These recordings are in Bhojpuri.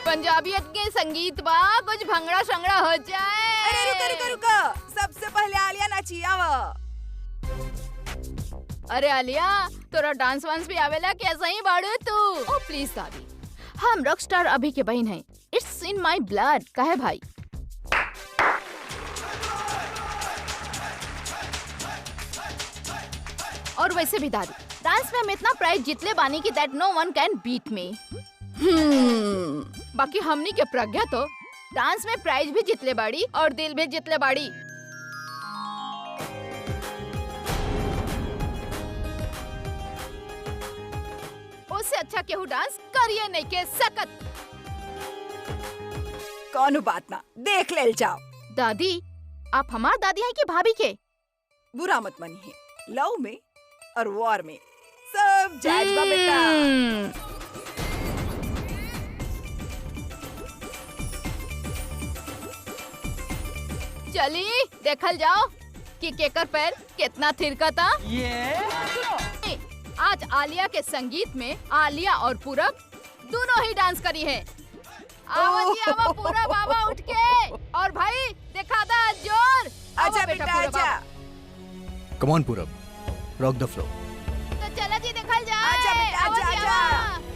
पंजाबियत के संगीत बा, कुछ भंगड़ा शंगड़ा हो जाए। अरे रुको रुको रुको, सबसे पहले आलिया नाची आवा। अरे आलिया, तोरा डांस वांस भी आवेला? कैसा ही बाड़ू तू? ओ प्लीज दादी, हम रॉक स्टार अभी के बहन हैं। It's in my blood. काहे भाई? और वैसे भी दादी, डांस में हम इतना प्राइज जीतले बानी की that no one can beat me. बाकी हमनी के प्रज्ञा तो डांस में प्राइज भी जीतले बाड़ी और दिल भी जीतले बाड़ी। उससे अच्छा केहू डांस करिए नहीं के सकत। कौनो बात ना, देख ले जाओ। दादी, आप हमार दादी हैं कि भाभी के? बुरा मत मानिए, लव में और वॉर में सब जायज बा बेटा। चली देखल जाओ कि केकर पैर कितना थिरका था। आज आलिया के संगीत में आलिया और पूरब दोनों ही डांस करी है। आओ जी आओ पूरब, बाबा उठ के। और भाई दिखा दा जोर। आजा बेटा आजा। कम ऑन पूरब, रॉक द फ्लो। तो चला जी दिखल जाए। आजा बेटा आजा आजा।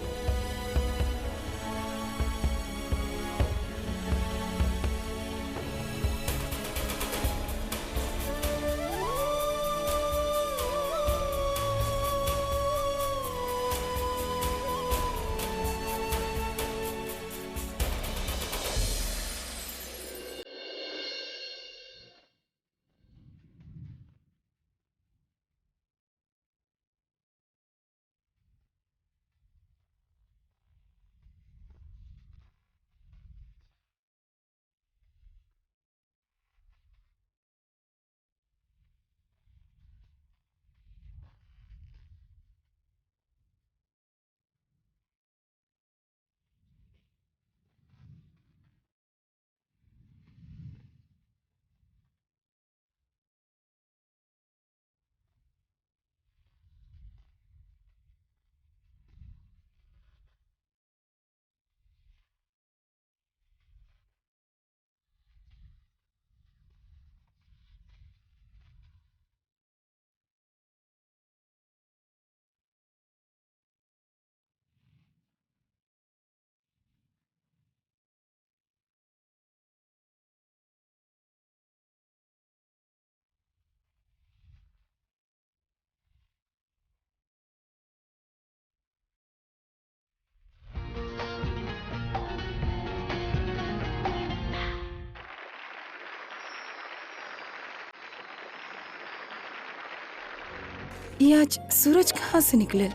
ये आज सूरज कहाँ से निकले?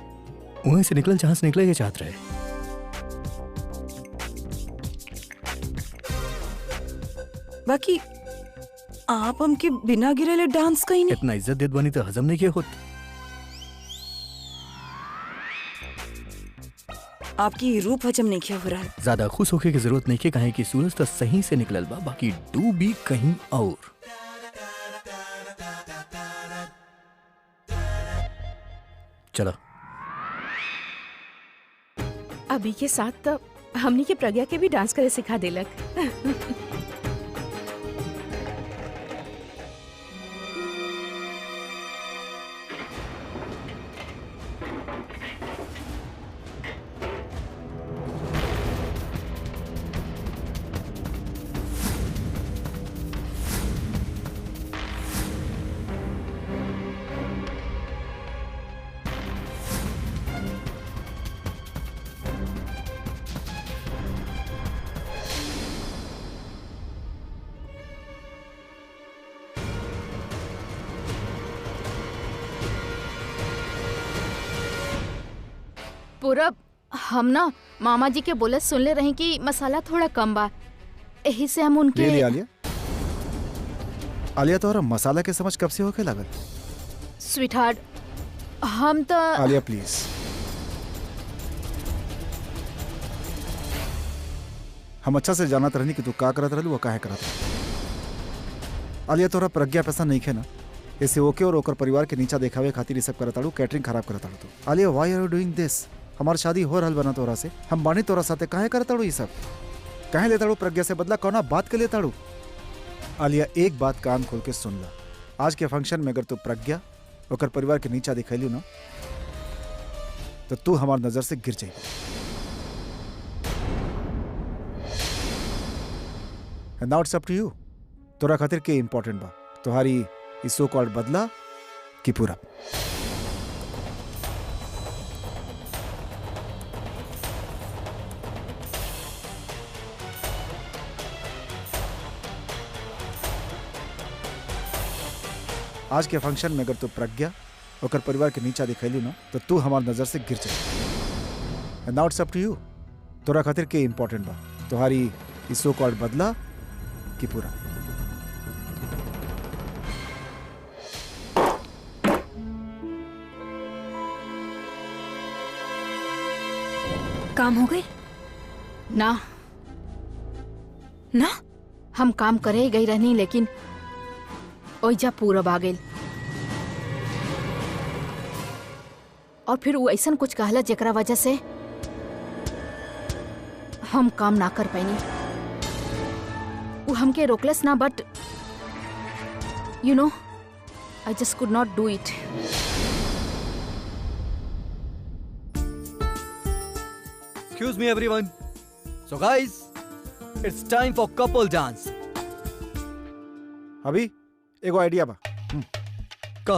वहीं से निकल जहाँ से निकले ये चाहत रहे। बाकी आप हमके बिना गिरेले डांस कहीं नहीं। इतना इज्जत देत बनी तो हजम नहीं किया होत। आपकी रूप हजम नहीं किया हो रहा। ज्यादा खुश होके की जरूरत नहीं के, कहे कि सूरज तो सही से निकलल बा, बाकी डूबी कहीं और। चलो अभी के साथ तो हमनी के प्रज्ञा के भी डांस करे सिखा देलक। पूरब, हम ना मामा जी के बोले सुन ले रहे कि मसाला थोड़ा कम बा, यही से हम उनके। ले आलिया, आलिया तोहरा मसाला के समझ कब से होके लागल? स्वीटहार्ट, हम तो। आलिया प्लीज, हम अच्छा से जानत रहनी कि तू का करत रहलू और काहे करत रहलू। आलिया तोहरा प्रज्ञा पसंद नहीं खे ना, ऐसे ओके और ओकर परिवार के नीचा देखावे खातिर ई सब करताड़ू, कैटरिंग खराब करताड़ू। तो Alia why are you doing this? हमार शादी हो रहल बना तोरा से, हम बानी तोरा साथे, काहे करताड़ू ई सब? काहे लेताड़ू प्रज्ञा से बदला? कौना बात के लेताड़ू? आलिया एक बात कान खोल के सुन ला, आज के फंक्शन में अगर तू प्रज्ञा ओकर परिवार के नीचा दिखैलू ना तो तू हमार नजर से गिर जाएगी। And now it's up to you, तोरा खातिर के इंपॉर्टेंट बा, तुम्हारी इस सो कॉल्ड बदला कि पूरा? आज के फंक्शन में अगर तू प्रज्ञा ओकर परिवार के नीचा दिखैलू ना तो तू हमार नजर से गिर जाएगी। And now it's up to you, तोरा खातिर के इंपॉर्टेंट बा, तुम्हारी इस सो कॉल्ड बदला कि पूरा? काम हो गए ना ना? हम काम करे ही गई रहनी, लेकिन ओइजा पूरब आ गइल और फिर वो ऐसा कुछ कहला जेकरा वजह से हम काम ना कर पाइनी। वो हमके रोकलस ना, but you know I just could not do it. Excuse me everyone. So guys, it's time for couple dance. अभी एगो आइडिया बा, का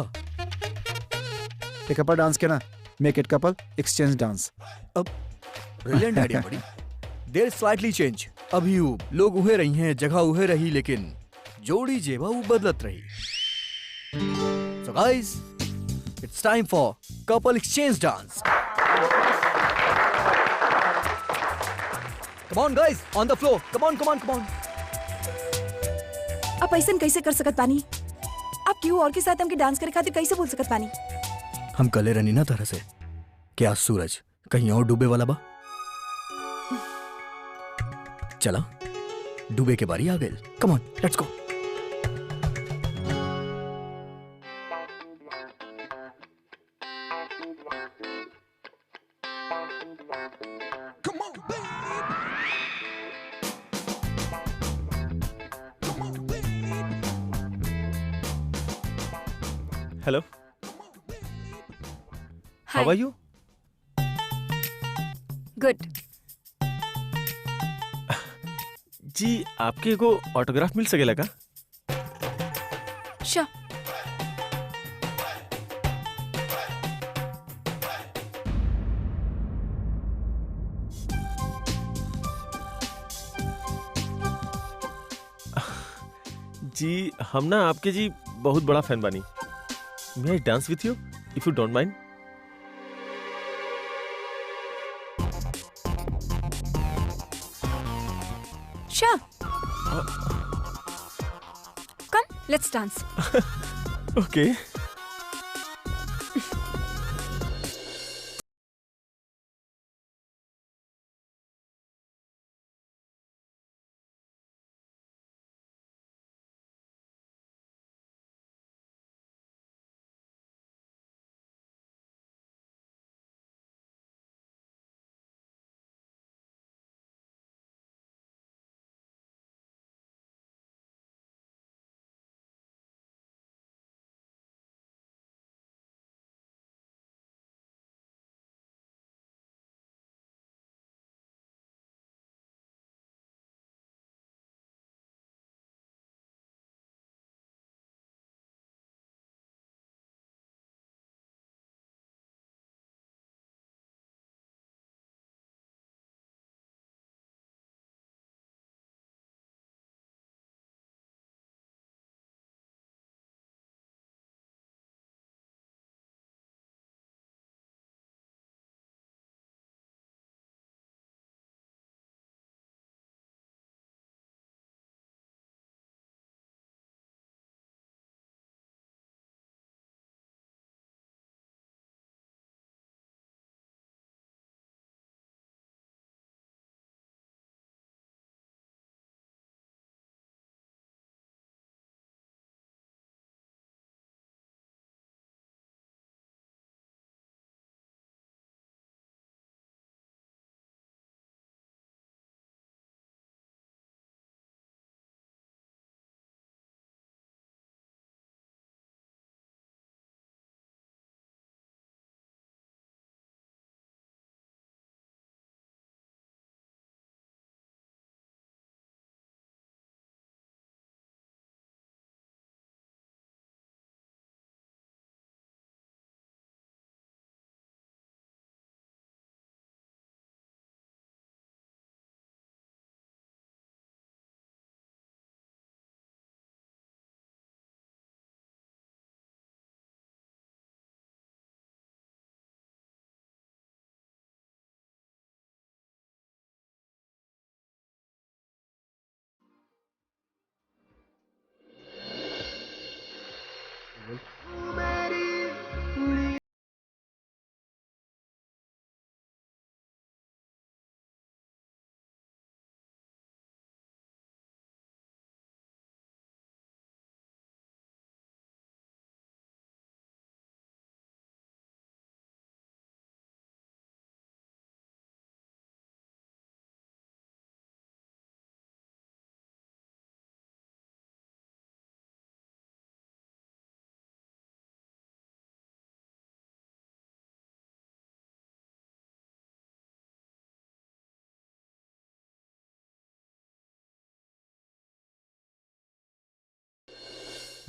एक कपल डांस के ना, make it couple exchange dance. Brilliant idea बड़ी। There slightly change. अभी वो लोग उहे रही हैं, जगह उहे रही, लेकिन जोड़ी जेबा वो बदलत रही। So guys, it's time for couple exchange dance. Come on guys, on the floor. Come on, come on, come on. आप ऐसा कैसे कर सकत पानी? आप क्यों और के साथ हमके डांस करे खातिर कैसे बोल सकत पानी? हम कले रनी ना तरह से क्या सूरज कहीं और डूबे वाला बा? चला डूबे के बारी आ गए। Come on, let's go. Hello, how are you? Good. जी आपके को ऑटोग्राफ मिल सकेला का? श्योर। जी हम ना आपके जी बहुत बड़ा फैन बानी। May I dance with you if you don't mind? Sure. Come, let's dance. Okay.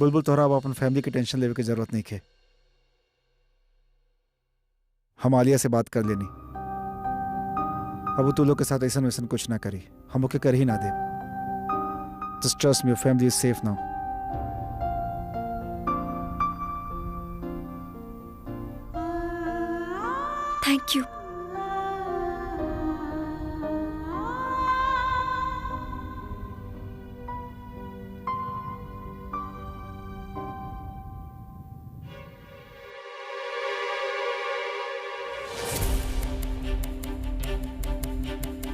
Bulbul तोहरा अब अपन फैमिली की टेंशन लेवे की जरूरत नहीं है। हम आलिया से बात कर लेनी, अब तू लोग के साथ ऐसा वैसा कुछ ना करी, हम ओके कर ही ना दे। Just trust me, your family is safe now. Thank you.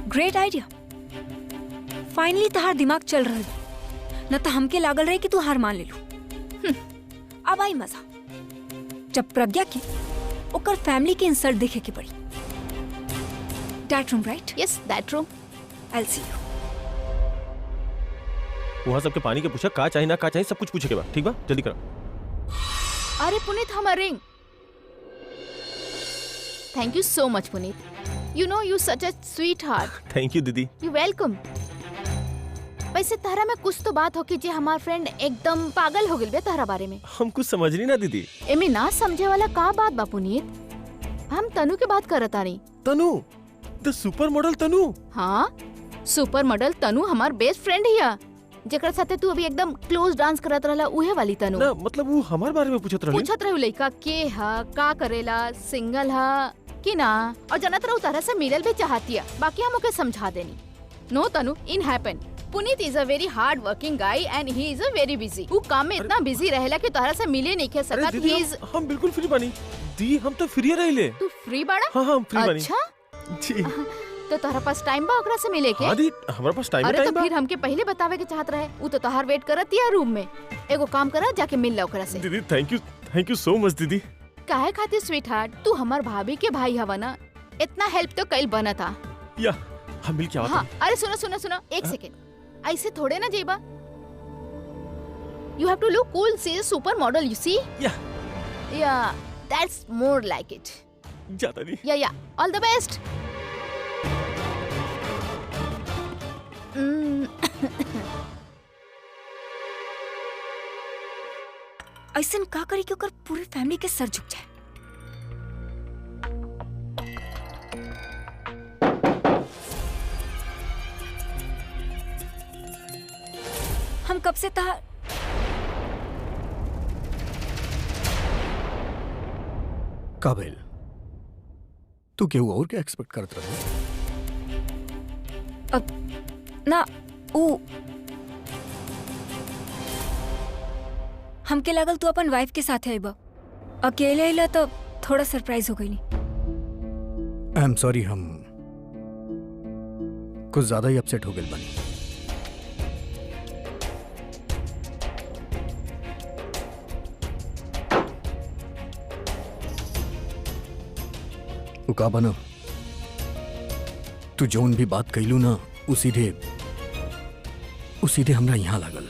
Great idea. Finally तहार दिमाग चल रहा है, न तो हमके लागल रहे कि तू हार मान ले लू। अब आई मजा, जब प्रज्ञा की ओकर फैमिली के इंसल्ट देखे के पड़ी। That room right? Yes that room. I will see you. वहाँ सबके पानी के पूछा का चाहिए ना का चाहिए, सब कुछ पूछे के बाद। ठीक बा, जल्दी करो। अरे पुनीत, हमार रिंग। Thank you so much Puneet, you know you such a sweetheart. Thank you दीदी। You welcome. वैसे तारा में कुछ तो बात हो कि जे हमार फ्रेंड एकदम पागल हो गइल बे तारा बारे में। हम कुछ समझ नहीं ना दीदी। एमे ना समझे वाला का बात बा पुनीत? हम तनु के बात करत तानी। तनु, द सुपर मॉडल तनु। हाँ, सुपर मॉडल तनु हमार बेस्ट फ्रेंड हिया, जेकर साथे तू अभी एकदम क्लोज डांस करत रहला, उहे वाली तनु। ना मतलब वो हमार बारे में पूछत रहली। पूछत रहू लइका के हा, का करेला, सिंगल हा कि ना, और जनत रहू तरह से मिलल भी चाहतिया, बाकी हम ओके समझा देनी। No Tanu, in happen. Puneet is a very hard working guy and he is a very busy. वो काम में इतना बिजी रहेला कि तोहरा से मिले नहीं खे सकत। दीदी, ही इज हम बिल्कुल फ्री बानी दी, हम तो फ्री रहिले। तू फ्री बाड़ा? हाँ हम फ्री बानी। अच्छा जी। तो तोहरा पास टाइम बा ओकरा से मिले के? हाँ दी, हमारे पास टाइम अरे है। तो फिर हमके पहले बतावे के चाहत रहे। वो तो तोहार वेट करत या रूम में। एगो काम करा, जाके मिल ला ओकरा से। दीदी थैंक यू सो मच दीदी। काहे खातिर स्वीट हार्ट, तू हमार भाभी के भाई हवा ना, इतना हेल्प तो कल बना था। या हम मिल के हाँ, अरे सुनो सुनो सुनो, एक सेकेंड, ऐसे थोड़े ना जेबा। You have to look cool, say super model, you see? Yeah, that's more like it. जाता नहीं। Yeah, all the best. ऐसन का करी कि ओकर पूरी फैमिली के सर झुक जाए। हम कब से तहार काबिल, तू केहू और क्या एक्सपेक्ट करत रही? अब ना ओ हमके लागल तू अपन वाइफ के साथ आइबा, अकेले आइला तो थोड़ा सरप्राइज हो गई। आई एम सॉरी, हम कुछ ज्यादा ही अपसेट हो गए बनी। का बनो, तू जौन भी बात कैलू ना, उ सीधे हमरा यहाँ लागल।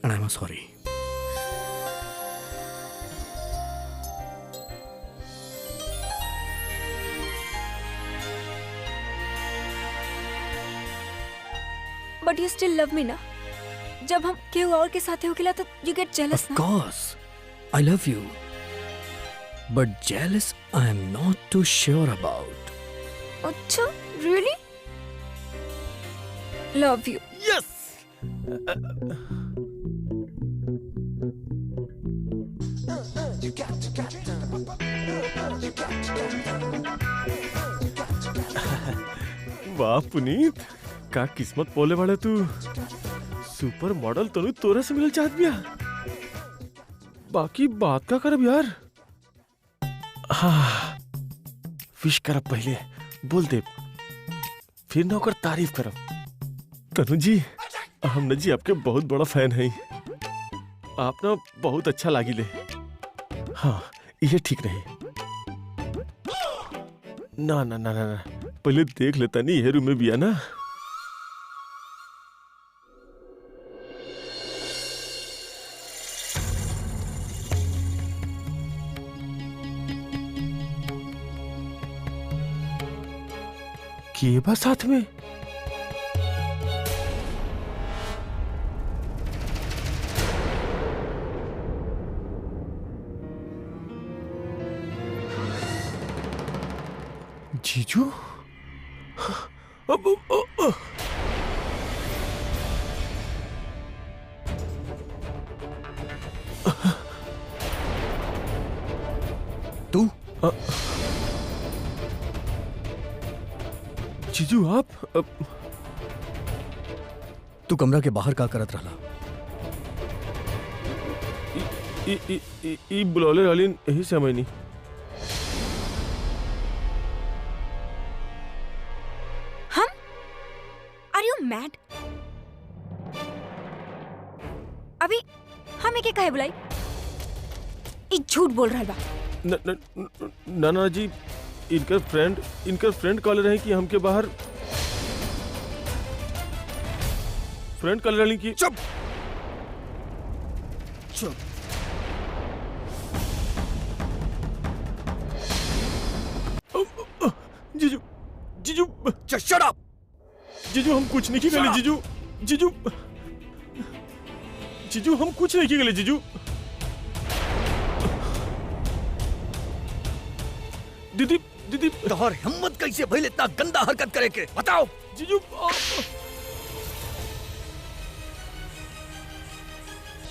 And I am sorry. But you still love me ना? जब हम केहू और के साथ होकेला तो यू गेट जेलस ना? Of course, I love you. But jealous, I am not too sure about. अच्छा, really? Love you. Yes. वाह पुनीत, का किस्मत पोले वाले तू। सुपर मॉडल तनु तोरे से मिलल चाहत बिया। बाकी बात का करब यार? हाँ, विश करब पहले, बोल दे, फिर ना ओकर तारीफ करब। तनु जी, हम न जी आपके बहुत बड़ा फैन हैं। आप ना बहुत अच्छा लागिले। हाँ, ये ठीक रही। ना ना ना ना, पहले देख लेता नहीं, ये रूम में भी है ना। के बा साथ में? जीजू अब तू जीजू आप तू कमरा के बाहर का करत रहला? ई बुलौले रहलीन यही समय नहीं। हम? आर यू मैड? अभी हमें के काहे बुलाई? ई झूठ बोल रहा बा। नाना जी इनकर फ्रेंड कॉल रहे कि हमके बाहर फ्रेंड कॉल रही कि चुप चुप। जीजू जीजू शट अप। जीजू हम कुछ नहीं की गले जीजू जीजू जीजू हम कुछ नहीं की गले जीजू। दीदी दीदी तोहर हिम्मत कैसे भइल इतना गंदा हरकत करे के? बताओ जीजू।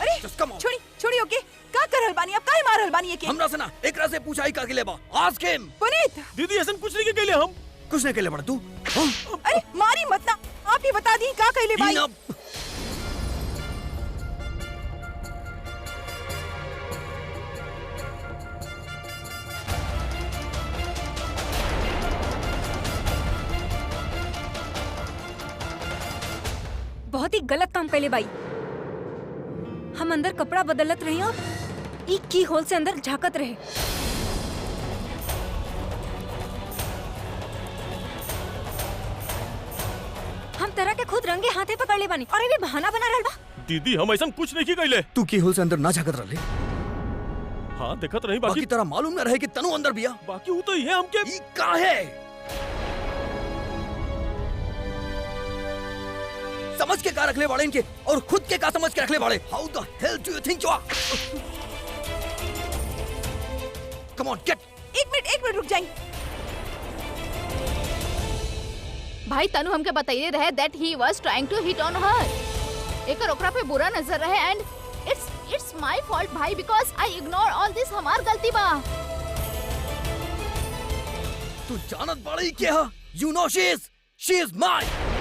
अरे छोड़ी छोड़ी ओके का करल बानी? अब काहे मारल बानी के? हमरा से ना एकरा से पूछाई का के लेबा। आज के पुनीत दीदी ऐसा कुछ नहीं के गले हम कुछ नहीं केले बड़ा तू। हाँ? अरे मारी मत ना, आप ही बता दी का कहले बाई। हीना, बहुत ही गलत काम कैले बाई। हम अंदर कपड़ा बदलत रही और ई की होल से अंदर झाकत रहे। हम तरह के खुद रंगे हाथे पकड़ ले बानी और ये भी बहाना बना रहल बा। दीदी हम ऐसा कुछ नहीं की गले। तू की होल से अंदर ना झाकत रहले? हाँ देखत रही बाकी बाकी तरह मालूम ना रहे कि तनु अंदर बिया। बाकी वो तो ही है हमके। ई का है? समझ के का रखले वाले इनके और खुद के का समझ के रखले वाले? How the hell do you think you are? Come on get. एक मिनट रुक जाइए। भाई तनु हमके बताइए रहे that he was trying to hit on her. एकर ओकरा पे बुरा नजर रहे एंड इट्स माय फॉल्ट भाई because I ignore all this. हमार गलती बा। तू जानत बाड़ी के हा? You know she is mine.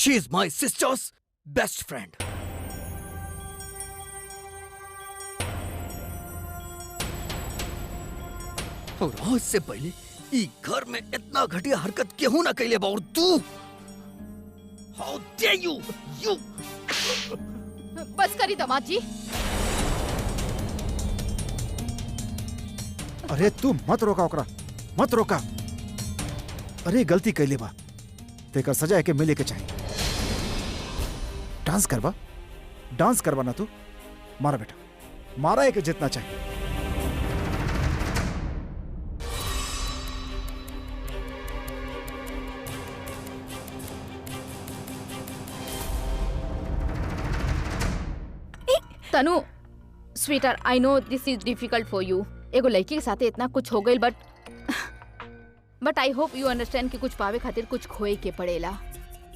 She is my sister's best friend. और आज से पहले ई घर में इतना घटिया हरकत क्यों ना कैले बा? और तू How dare you? You बस करी दामाद जी। अरे तू मत रोका ओकरा, मत रोका। अरे गलती कैले बा तेकर सजा के मिले के चाहिए। डांस करवा ना तू। मारा बेटा, मारा है कि जितना चाहिए। Tanu sweeter I know this is difficult for you. एगो लड़की के साथ इतना कुछ हो गई but I hope you understand कि कुछ पावे खातिर कुछ खोए के पड़ेला।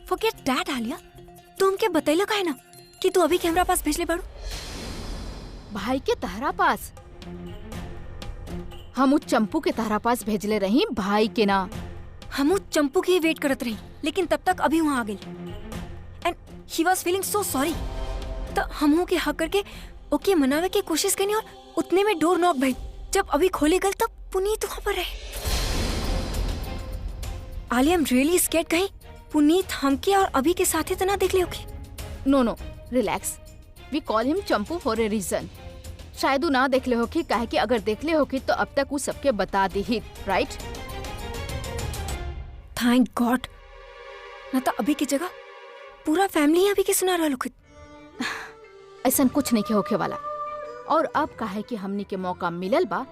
Forget that Alia. तू हमके बतैला काहे ना कि तू अभी कैमरा पास भेजले बाड़ू? भाई के तहरा पास? हम उस चंपू के तहरा पास भेजले रही, भाई के ना। हम उस चंपू की वेट करत रही लेकिन तब तक अभी वहाँ आ गई and he was feeling so sorry. तो हमहू के हक करके ओके मनावे की कोशिश करनी और उतने में डोर नॉक भई। जब अभी खोले गल तब पुनीत वहाँ पर रहे। Alia I am really scared कहीं पुनीत हमके और अभी के साथ ही तो ना देख ले होगी। No relax. We call him Champu for a reason. शायद ना देख ले होगी, काहे कि अगर देख ले होगी तो अब तक वो सबके बता दी ही, राइट? Thank God. ना तो अभी की जगह पूरा फैमिली अभी के सुना रहा लोग। ऐसा कुछ नहीं के होखे वाला। और अब काहे कि हमनी के मौका मिलल बा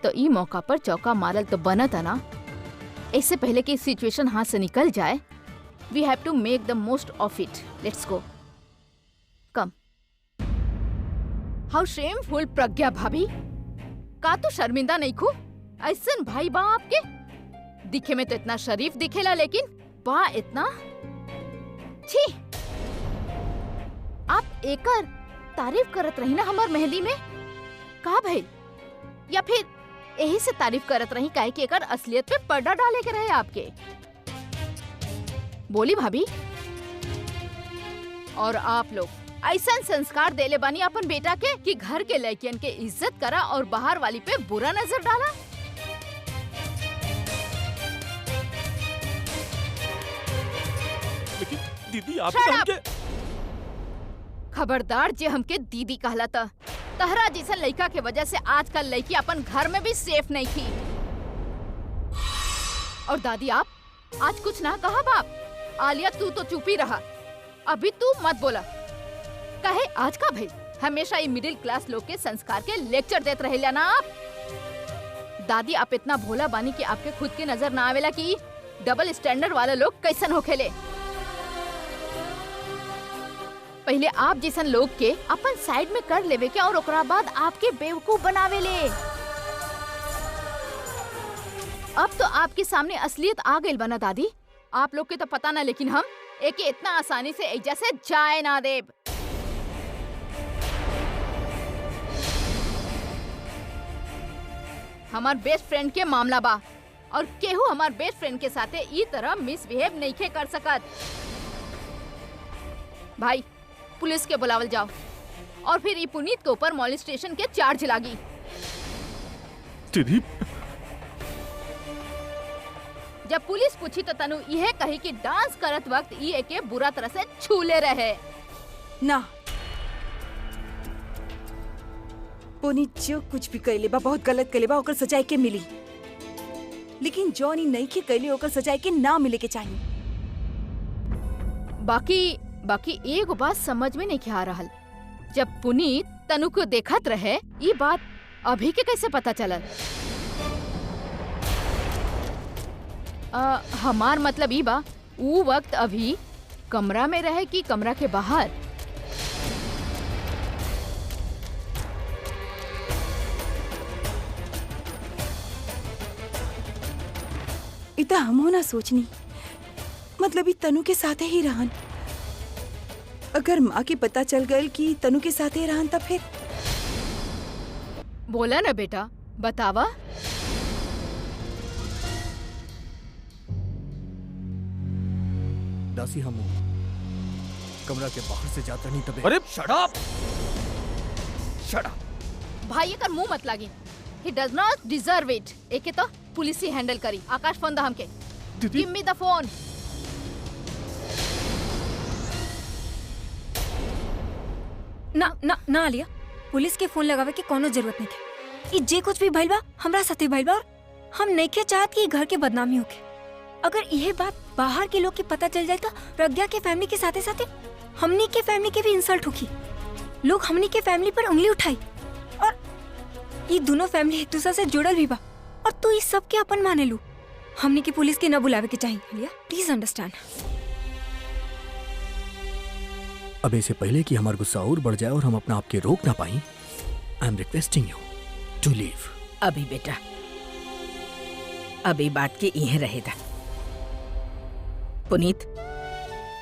तो ई मौका पर चौका मारल तो बनता ना। इससे पहले कि सिचुएशन हाथ से निकल जाए, we have to make the most of it. Let's go, come. How shameful Pragya भाभी, का तू शर्मिंदा नहीं खू? ऐसन भाई बा आपके? दिखे में तो इतना शरीफ दिखेला, लेकिन बा इतना छी। आप एकर तारीफ करत रही ना हमार मेहंदी में, का भाई? या फिर यही से तारीफ करत रही काहे कि एकर असलियत पे पर्दा डाले के रहे आपके? बोली भाभी। और आप लोग ऐसा संस्कार देले बानी अपन बेटा के कि घर के लड़कियन के इज्जत करा और बाहर वाली पे बुरा नजर डाला। लेकिन दीदी आप Shut तो up! हमके खबरदार जे हमके दीदी कहला था। तहरा जैसा लड़का के वजह से आजकल लड़की अपन घर में भी सेफ नहीं थी। और दादी आप आज कुछ ना कहा बाप। आलिया तू तो चुप ही रहा, अभी तू मत बोला। कहे आज का भाई हमेशा ये मिडिल क्लास लोग के संस्कार के लेक्चर देते रहेला ना आप। दादी आप इतना भोला बानी कि आपके खुद की नजर ना आवेला कि डबल स्टैंडर्ड वाले लोग कैसन होखेले। पहले आप जैसन लोग के अपन साइड में कर लेवे के और ओकरा बाद आपके बेवकूफ बनावे ले। अब तो आपके सामने असलियत आ गई बना दादी। आप लोग के तो पता ना, लेकिन हम एक इतना आसानी से एक जैसे जाए ना देव। हमार बेस्ट फ्रेंड के मामला बा और केहू हमार बेस्ट फ्रेंड के साथे ई तरह मिसबिहेव नहीं के कर सकत। भाई पुलिस के बुलावल जाओ और फिर ई पुनीत के ऊपर मॉलेस्टेशन के चार्ज लागी। दीदी जब पुलिस पूछी तो तनु यह कही कि डांस करत वक्त ई एके बुरा तरह से छूले रहे ना। पुनीत जो कुछ भी कैले बा बहुत गलत कैले बा, ओकर सजाए के मिली। लेकिन जॉन ई नहीं के कैले ओकर सजाए के ना मिले के चाहिए। बाकी एक बात समझ में नहीं आ रहल। जब पुनीत तनु को देखत रहे, ये बात अभी के कैसे पता चलल? हमार मतलब ई बा वो वक्त अभी कमरा में रहे कि कमरा के बाहर? इतना हमो ना सोचनी, मतलब ई तनु के साथे ही रहन। अगर माँ के पता चल गए कि तनु के साथ ही रहन, तब फिर बोला ना बेटा, बतावा। दासी हम कमरा के बाहर से जाता नहीं तबे। अरे शट अप, शट अप। भाई ये कर मुंह मत लागी। He does not deserve it। एके तो पुलिस ही हैंडल करी। आकाश फोन दा हमके। दीदी Give me the phone। ना आलिया, पुलिस के फोन लगावे के कोनो जरूरत नहीं है। जे कुछ भी भइल बा हमरा साथे भइल बा और हम नहीं के चाहत कि घर के बदनामी होके। अगर यह बात बाहर के लोग के पता चल जाए तो प्रज्ञा के फैमिली के साथे साथे हमनी के फैमिली के भी इंसल्ट होगी। लोग हमनी के फैमिली पर उंगली उठाई और ये दोनों फैमिली एक दूसरे से जुड़ल भी बा और तू इस सब के अपन माने लू। हमनी के पुलिस के न बुलावे के चाहिए आलिया, प्लीज अंडरस्टैंड। अब इससे पहले कि हमारा गुस्सा और बढ़ जाए और हम अपना आप के रोक ना पाई, I am requesting you to leave. अभी बेटा, अभी बात के यहीं रहेगा। पुनीत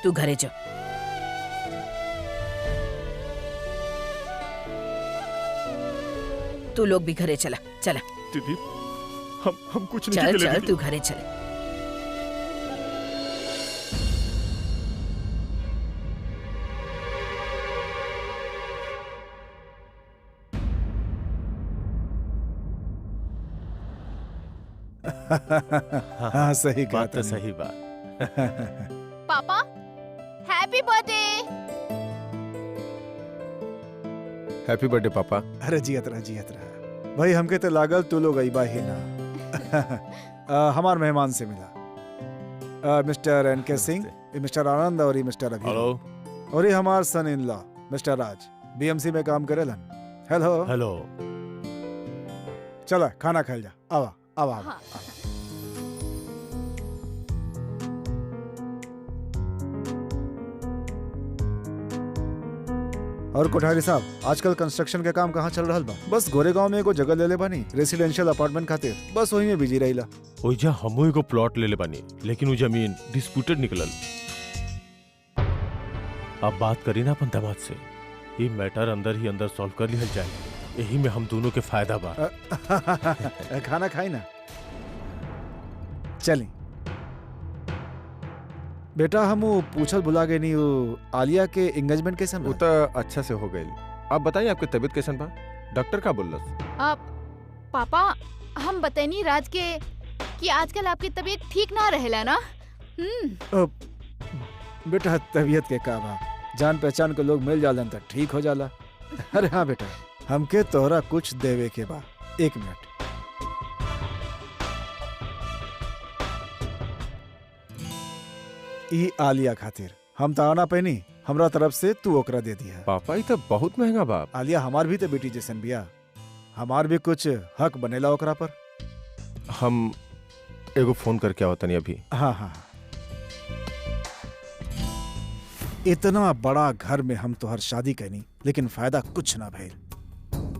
तू घरे जा। तू लोग भी घरे चला। चला दीदी हम कुछ नहीं चल के लिए चल, दीदी। तू घरे चल। हाँ सही कहा बात तो तूने। सही बात। पापा हैप्पी बर्थडे। हैप्पी बर्थडे पापा। अरे जियत रहा भाई, हमके तो लागल तू लोग अइबा ही ना। हमार मेहमान से मिला, मिस्टर एन के सिंह, ये मिस्टर आनंद और ये मिस्टर अभी हेलो और ये हमार son in law mister Raj BMC में काम करेलन। Hello hello. चला खाना खाइल जा। आवा आवा आवा, हाँ। आवा। और कोठारी साहब आजकल कंस्ट्रक्शन के काम कहाँ चल रहा बा? बस गोरेगांव में एगो जगह ले ले बानी रेसिडेंशियल अपार्टमेंट खातिर, बस वही में बिजी रहिला। ओइजा हमो एगो प्लॉट ले ले बानी लेकिन वो जमीन डिस्प्यूटेड निकलल। अब बात करी ना अपन दामाद से, ये मैटर अंदर ही अंदर सॉल्व कर लिया जाए, यही में हम दोनों के फायदा बा। खाना खाई ना। चली बेटा, हम वो पूछल भुला गए नहीं, वो आलिया के एंगेजमेंट कैसन वो बा? तो अच्छा से हो गई। आप बताइए आपकी तबीयत कैसन बा? डॉक्टर का बोलस? आप पापा हम बताइनी राज के कि आजकल आपकी तबीयत ठीक ना रहेला ना। बेटा तबीयत के का बा, जान पहचान के लोग मिल जालन त ठीक हो जाला। अरे हाँ बेटा, हमके तोहरा कुछ देवे के बा। एक मिनट। ई आलिया खातिर हम ताना पहनी, हमरा तरफ से तू ओकरा दे दिया। पापा ये तो बहुत महंगा बा। आलिया हमार भी तो बेटी जैसन बिया, हमार भी कुछ हक बनेला ओकरा पर। हम एगो फोन करके आवतनी अभी। हाँ हाँ। इतना बड़ा घर में हम तोहर शादी कैनी लेकिन फायदा कुछ ना भइल।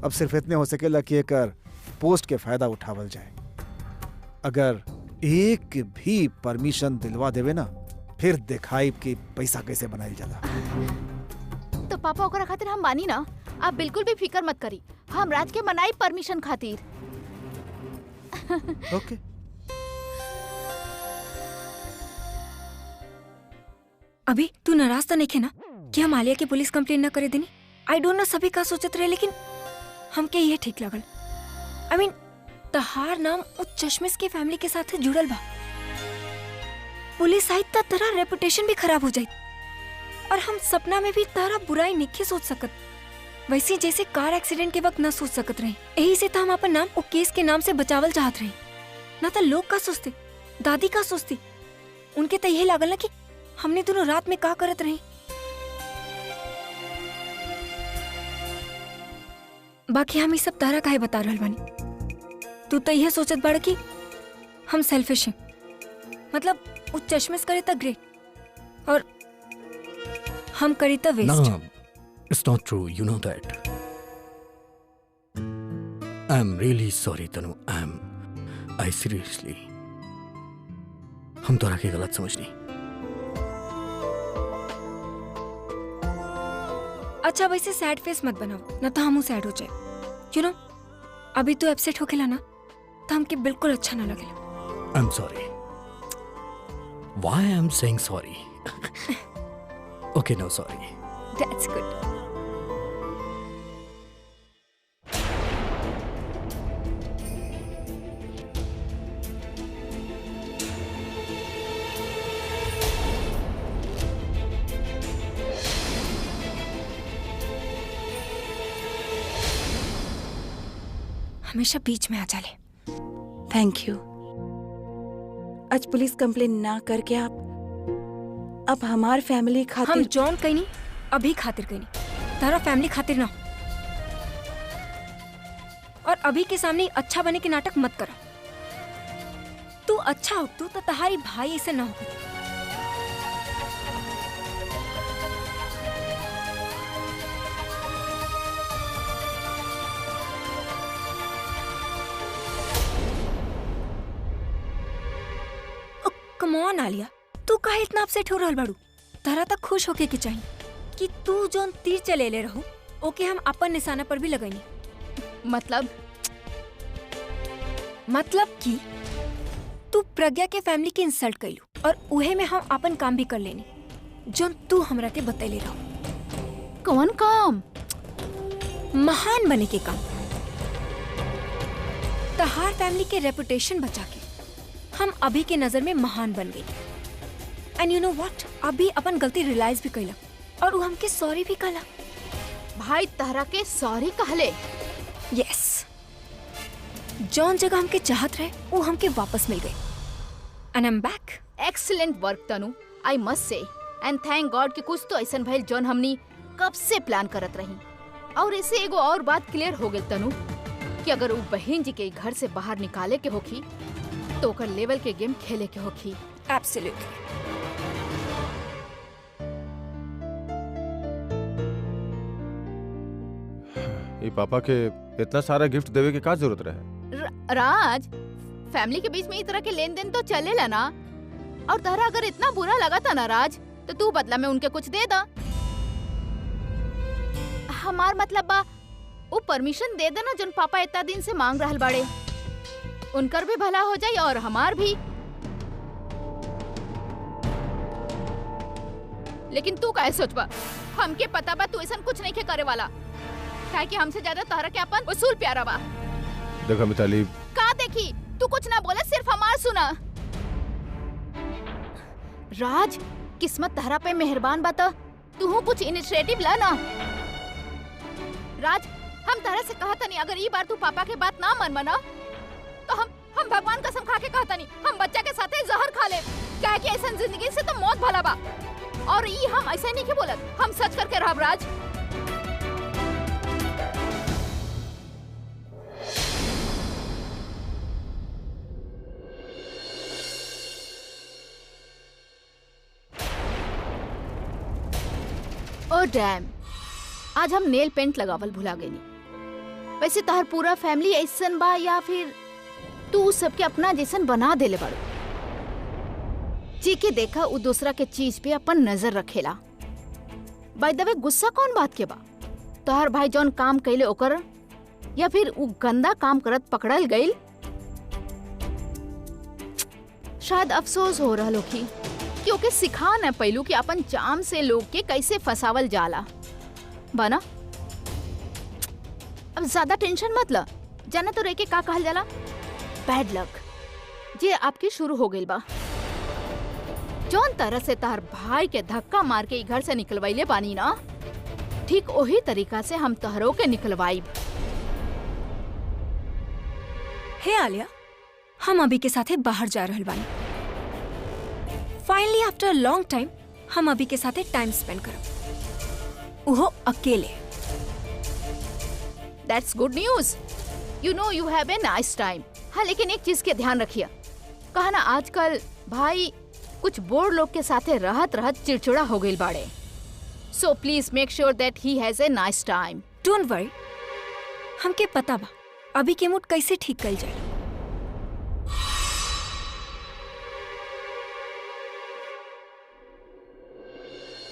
अब सिर्फ इतने हो सकेला कि एकर पोस्ट के फायदा उठावल जाए। अगर एक भी परमिशन दिलवा देवे ना, फिर दिखाई कि पैसा कैसे बनाइल जाला। तो पापा ओकरा खातिर हम बानी ना, आप बिल्कुल भी फिकर मत करी, हम राज के मनाई परमिशन खातिर। ओके। अभी तू नाराज तो नहीं है ना कि हम आलिया की पुलिस कंप्लेन न करे देनी? आई डोंट नो सभी का सोचत रहे, लेकिन हमके ये ठीक लगल। आई मीन तहार नाम उस चश्मिश के फैमिली के साथ जुड़ल बा। पुलिस आई त तेरा रेपुटेशन भी खराब हो जाई, और हम सपना में भी तारा बुराई नहीं सोच सकत, वैसे जैसे कार एक्सीडेंट के वक्त न सोच सकत रहे। यही से तो हम अपन नाम वो केस के नाम से बचावल चाहत रहे। ना तो लोग का सोचते, दादी का सोचती, उनके तो यही लागल ना कि हमने दोनों रात में का करत रही। बाकी हम ये सब तारा काहे बता रहल बानी? तू तो यह सोचत बाड़ कि हम सेल्फिश हैं, मतलब वो चश्मिश करे तो ग्रेट और हम करी तो waste. No, it's not true. You know that. I'm really sorry, Tanu. I seriously. हम तोरा के गलत समझनी। अच्छा वैसे सैड फेस मत बनाओ, ना तो हम सैड हो जाए। यू नो, अभी तो अपसेट हो खेला ना, तो हमके बिल्कुल अच्छा ना लगेला। I'm sorry. Why I'm saying sorry? Okay, no, sorry. That's good. हमेशा बीच में आ जाले। Thank you. आज पुलिस कंप्लेन ना करके आप अब हमार फैमिली हम खातिर जॉन कहीं नहीं, अभी खातिर कहीं नहीं, तारा फैमिली खातिर ना। और अभी के सामने अच्छा बने के नाटक मत करो। तू अच्छा हो तू तो तुम्हारी भाई ऐसे ना हो। कम ऑन आलिया, तू काहे इतना अपसेट हो रहल बाड़ू? तारा तक खुश होके के चाहिए कि तू जोन तीर चले ले रहो ओके हम अपन निशाना पर भी लगाई। मतलब कि तू प्रज्ञा के फैमिली की इंसल्ट कैलू और उहे में हम अपन काम भी कर लेनी जोन तू हमरा के बतैले रहो। कौन काम? महान बने के काम। तहार फैमिली के रेपुटेशन बचा के हम अभी के नजर में महान बन गई। एंड यू नो व्हाट, अभी अपन गलती रियलाइज भी कैला और वो हमके सॉरी भी कहला। भाई तहरा के सॉरी कहले? यस, जौन जगह हमके चाहत रहे वो हमके वापस मिल गई। And I am back. Excellent work Tanu. I must say and thank God कि कुछ तो ऐसा भइल जौन हमनी कब से प्लान करत रही। और इसे एगो और बात क्लियर हो गई तनु कि अगर वो बहन जी के घर से बाहर निकाले के होखी तो ओकर लेवल के गेम खेले के होखी। एब्सोल्युटली। ये पापा के इतना सारा गिफ्ट देवे के का जरूरत रहे? राज, फैमिली के बीच में इस तरह के लेन देन तो चलेला ना। और तारा अगर इतना बुरा लगा था ना राज, तो तू बदला में उनके कुछ दे दा। हमार मतलब बा वो परमिशन दे देना जोन पापा इतना दिन से मांग रहल बाड़े। उनकर भी भला हो जाए और हमार भी। लेकिन तू काहे सोचबा? हमके पता बा तू ऐसा कुछ नहीं के करे वाला, काहे कि हमसे ज्यादा तारा के अपन वसूल प्यारा बा। देखा मिताली, का देखी? तू कुछ ना बोले, सिर्फ हमार सुना। राज, किस्मत तारा पे मेहरबान बता, तू कुछ इनिशिएटिव ला ना। राज, हम तारा से कहा था नहीं अगर ये बार तू पापा के बात ना मन मना तो हम भगवान कसम खा के कहता नहीं हम बच्चा के साथ जहर खा ले। क्या कि ऐसा जिंदगी से तो मौत भला बा। और ये हम ऐसे नहीं के बोलत, हम सच करके रहब राज। ओ डैम, आज हम नेल पेंट लगावल भुला गए। वैसे तार पूरा फैमिली ऐसन बा या फिर तू सबके अपना जैसन बना देले बाड़ू? जी के देखा उ दूसरा के चीज पे अपन नजर रखेला। बाय द वे, गुस्सा कौन बात के बा? तोहर भाई जौन काम कैले ओकर, या फिर उ गंदा काम करत पकड़ल गइल? शायद अफसोस हो रहा लोकी कि ओके सिखा न पैलू कि अपन चाम से लोग के कैसे फसावल जाला बना। अब ज्यादा टेंशन मत ला, जाना तो रह के का कहल जाला, बैड लक जे आपकी शुरू हो गई बा। जौन तरह से तार भाई के धक्का मार के घर से निकलवाइले पानी ना, ठीक वही तरीका से हम तहरों के निकलवाइब। हे आलिया, हम अभी के साथे बाहर जा रहल बानी। फाइनली आफ्टर लॉन्ग टाइम हम अभी के साथे टाइम स्पेंड करब, उहो अकेले। That's good news. You know you have a nice time. हाँ, लेकिन एक चीज के ध्यान रखिए, कहा ना आजकल भाई कुछ बोर लोग के साथे रहत रहत चिड़चिड़ा हो गई बाड़े। So please make sure that he has a nice time. Don't worry, हमके पता बा अभी के मूड कैसे ठीक कल जाए।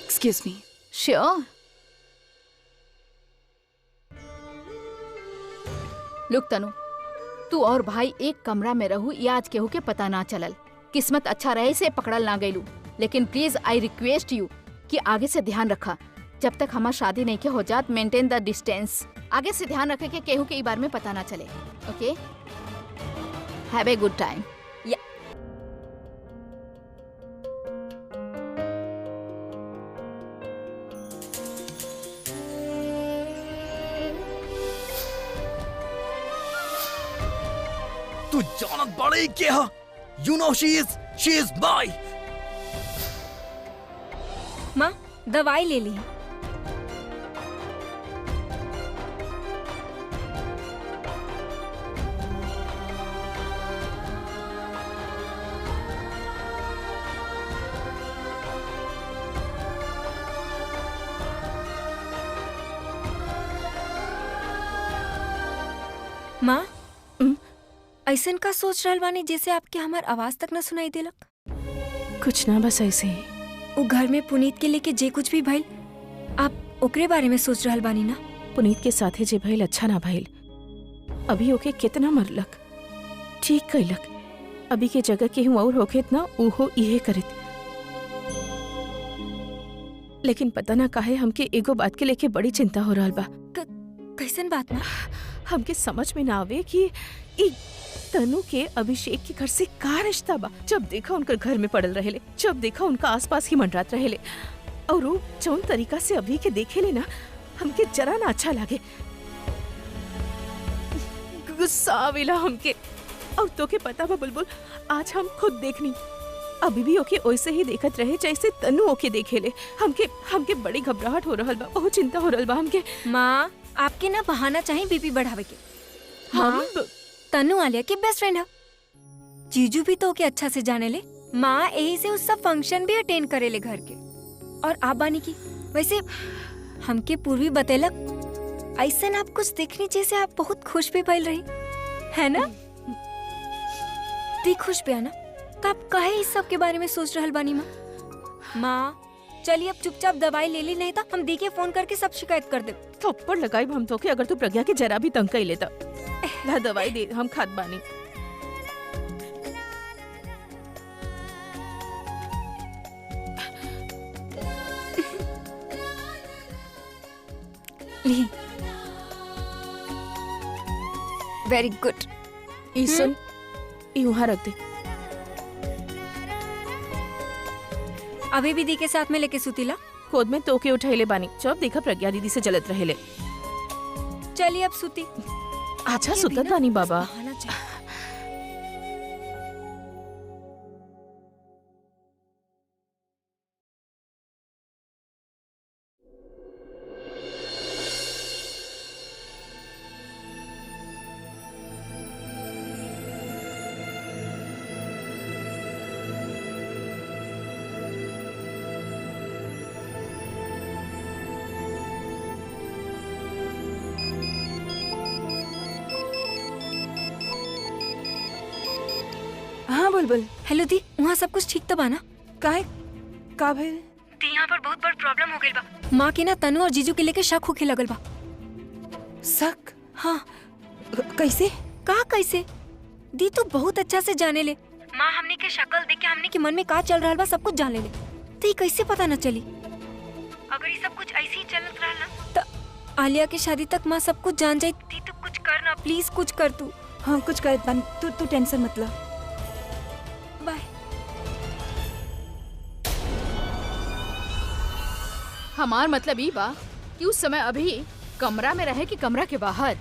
Excuse me. Sure. लुक तनु, तू और भाई एक कमरा में रहू, ये आज केहू के पता ना चलल। किस्मत अच्छा रहे से पकड़ल ना गईलू, लेकिन प्लीज आई रिक्वेस्ट यू कि आगे से ध्यान रखा। जब तक हमार शादी नहीं के हो जात, मेंटेन द डिस्टेंस। आगे से ध्यान रखे कि केहू के ई बार में पता ना चले। ओके, हैव ए गुड टाइम। तू जानत बाड़े के हा? You know she is mine. माँ, दवाई ले ली। माँ, ऐसन का सोच रहल बानी जैसे आपके हमार आवाज तक न सुनाई देलक? कुछ ना, बस ऐसे ही। वो घर में पुनीत के लेके जे कुछ भी भइल, आप ओकरे बारे में सोच रहल बानी ना? पुनीत के साथे जे भइल अच्छा ना भइल। अभी ओके कितना मरलक, ठीक कैलक। अभी के जगह केहू और होके ना उहो इहे करित। लेकिन पता ना काहे हमके एगो बात के लेके बड़ी चिंता हो रहल बा। कैसन बात ना? हमके समझ में ना आवे कि ई तनु के अभिषेक के घर से का रिश्ता बा। जब देखा उनकर घर में पड़ल रहेले, जब देखा उनका आसपास ही मंडरात रहेले, और वो जौन तरीका से अभी के देखे ले ना, हमके जरा ना अच्छा लागे। गुस्सा आवेला हमके। और तो के पता बा बुलबुल, आज हम खुद देखनी अभी भी ओके वैसे ही देखत रहे जैसे तनु ओके देखेले। हमके हमके बड़ी घबराहट हो रहल बा, बहुत चिंता हो रहल बा हमके। माँ आपके ना बहाना चाहिए बीपी बढ़ावे के। हम माँ तनु आलिया की बेस्ट फ्रेंड है। जीजू भी तो ओके अच्छा से जाने ले। माँ यही से उस सब फंक्शन भी अटेंड करेले घर के। और आप बानी की वैसे हमके पूर्वी बतेलक ऐसा आप कुछ देखनी जैसे आप बहुत खुश भी भइल रही है ना। ती खुश भी है ना, तो आप कहे इस सब के बारे में सोच रहल बानी माँ। माँ चलिए अब चुपचाप दवाई ले ली, नहीं तो हम दी के फोन करके सब शिकायत कर दे। थप्पड़ लगाई हम तो के अगर तू प्रज्ञा के जरा भी तंग कई लेता। ला दवाई दे, हम खाद बानी। Very good. ई सुन, ई वहाँ रख दे। अभी भी दी के साथ में लेके सुतीला। खुद में तो के उठाइले बानी, जब देखा प्रज्ञा दीदी से जलत रहेले। चलिए अब सुती। अच्छा सुतत बानी बाबा। बहाना चाहिए। हाँ बुलबुल। हेलो दी, वहाँ सब कुछ ठीक तो बा ना? काहे का भइल? दी यहाँ पर बहुत बड़ प्रॉब्लम हो गई बा। माँ के ना तनु और जीजू के लेके शक होके लगल बा। शक? हाँ। कैसे? कहा कैसे? दी तू बहुत अच्छा से जाने ले। माँ हमने के शक्ल देख के हमने के मन में का चल रहा बा सब कुछ जाने ले। तो ये कैसे पता न चली? अगर ये सब कुछ ऐसे ही चलत रहा ना तो आलिया के शादी तक माँ सब कुछ जान जाए। दी तू कुछ कर ना, प्लीज कुछ कर तू। हाँ कुछ कर बानी, तू टेंशन मत ला। बाय। हमार मतलब ई बा कि उस समय अभी कमरा में रहे कि कमरा के बाहर।